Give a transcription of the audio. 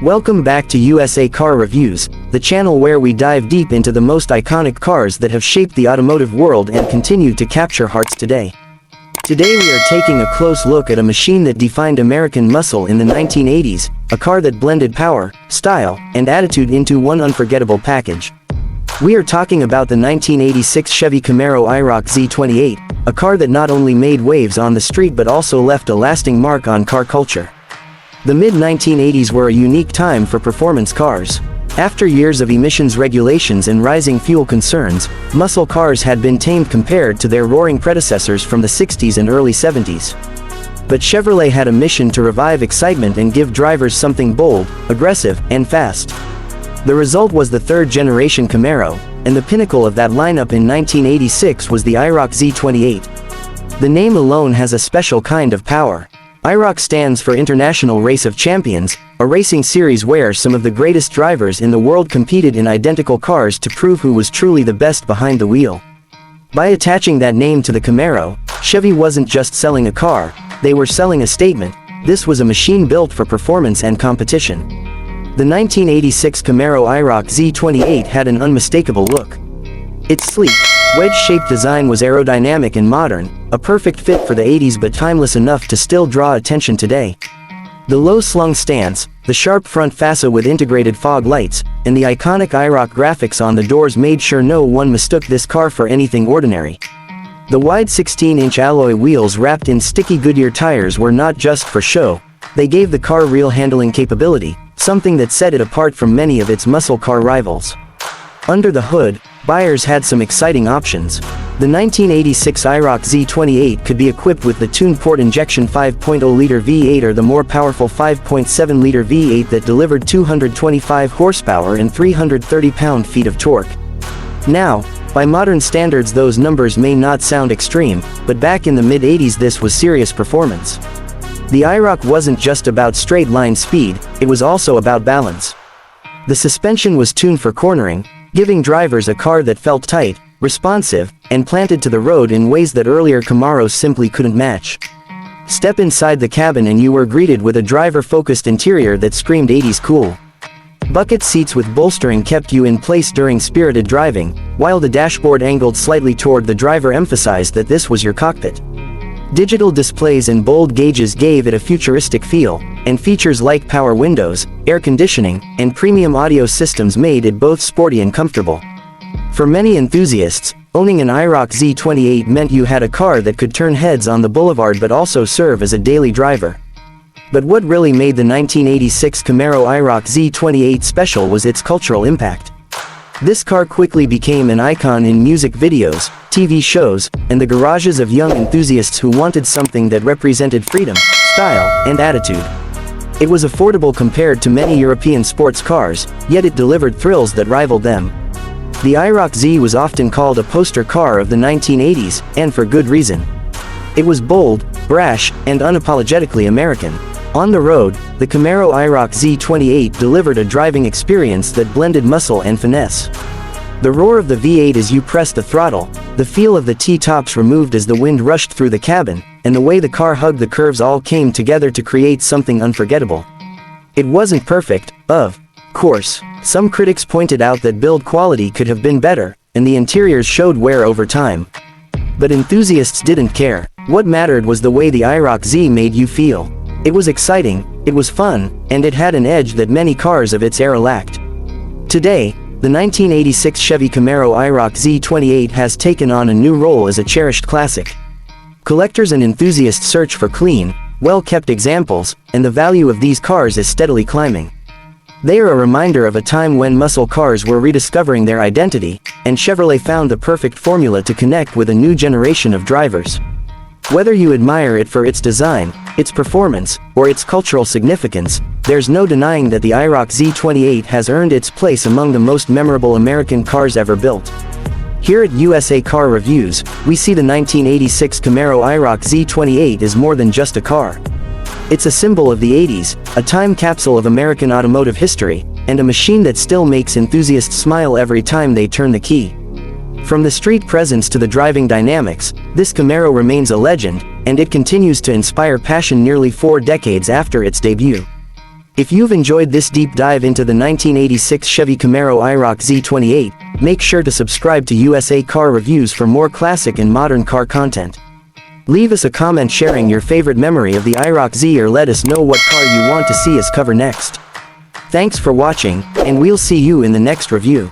Welcome back to USA Car Reviews, the channel where we dive deep into the most iconic cars that have shaped the automotive world and continue to capture hearts today. Today we are taking a close look at a machine that defined American muscle in the 1980s, a car that blended power, style, and attitude into one unforgettable package. We are talking about the 1986 Chevy Camaro iROC Z28, a car that not only made waves on the street but also left a lasting mark on car culture. The mid-1980s were a unique time for performance cars. After years of emissions regulations and rising fuel concerns, muscle cars had been tamed compared to their roaring predecessors from the 60s and early 70s. But Chevrolet had a mission to revive excitement and give drivers something bold, aggressive, and fast. The result was the third-generation Camaro, and the pinnacle of that lineup in 1986 was the iROC Z28. The name alone has a special kind of power. iROC stands for International Race of Champions, a racing series where some of the greatest drivers in the world competed in identical cars to prove who was truly the best behind the wheel. By attaching that name to the Camaro, Chevy wasn't just selling a car, they were selling a statement. This was a machine built for performance and competition. The 1986 Camaro iROC Z28 had an unmistakable look. Its sleek, wedge-shaped design was aerodynamic and modern, a perfect fit for the 80s but timeless enough to still draw attention today. The low-slung stance, the sharp front fascia with integrated fog lights, and the iconic iROC graphics on the doors made sure no one mistook this car for anything ordinary. The wide 16-inch alloy wheels wrapped in sticky Goodyear tires were not just for show, they gave the car real handling capability, something that set it apart from many of its muscle car rivals. Under the hood, buyers had some exciting options. The 1986 iROC Z28 could be equipped with the tuned port injection 5.0-liter V8 or the more powerful 5.7-liter V8 that delivered 225 horsepower and 330 pound-feet of torque. Now, by modern standards those numbers may not sound extreme, but back in the mid-80s this was serious performance. The iROC wasn't just about straight-line speed, it was also about balance. The suspension was tuned for cornering, giving drivers a car that felt tight, responsive, and planted to the road in ways that earlier Camaros simply couldn't match. Step inside the cabin and you were greeted with a driver-focused interior that screamed 80s cool. Bucket seats with bolstering kept you in place during spirited driving, while the dashboard angled slightly toward the driver emphasized that this was your cockpit. Digital displays and bold gauges gave it a futuristic feel, and features like power windows, air conditioning, and premium audio systems made it both sporty and comfortable. For many enthusiasts, owning an iROC Z28 meant you had a car that could turn heads on the boulevard but also serve as a daily driver. But what really made the 1986 Camaro iROC Z28 special was its cultural impact. This car quickly became an icon in music videos, TV shows, and the garages of young enthusiasts who wanted something that represented freedom, style, and attitude. It was affordable compared to many European sports cars, yet it delivered thrills that rivaled them. The iROC Z was often called a poster car of the 1980s, and for good reason. It was bold, brash, and unapologetically American. On the road, the Camaro iROC Z28 delivered a driving experience that blended muscle and finesse. The roar of the V8 as you pressed the throttle, the feel of the T-tops removed as the wind rushed through the cabin, and the way the car hugged the curves all came together to create something unforgettable. It wasn't perfect, of course. Some critics pointed out that build quality could have been better, and the interiors showed wear over time. But enthusiasts didn't care. What mattered was the way the iROC Z made you feel. It was exciting, it was fun, and it had an edge that many cars of its era lacked. Today, the 1986 Chevy Camaro iROC Z28 has taken on a new role as a cherished classic. Collectors and enthusiasts search for clean, well-kept examples, and the value of these cars is steadily climbing. They are a reminder of a time when muscle cars were rediscovering their identity, and Chevrolet found the perfect formula to connect with a new generation of drivers. Whether you admire it for its design, its performance, or its cultural significance, there's no denying that the iROC Z28 has earned its place among the most memorable American cars ever built. Here at USA Car Reviews, we see the 1986 Camaro iROC Z28 as more than just a car. It's a symbol of the 80s, a time capsule of American automotive history, and a machine that still makes enthusiasts smile every time they turn the key. From the street presence to the driving dynamics, this Camaro remains a legend, and it continues to inspire passion nearly 4 decades after its debut. If you've enjoyed this deep dive into the 1986 Chevy Camaro iROC Z28, make sure to subscribe to USA Car Reviews for more classic and modern car content. Leave us a comment sharing your favorite memory of the iROC Z, or let us know what car you want to see us cover next. Thanks for watching, and we'll see you in the next review.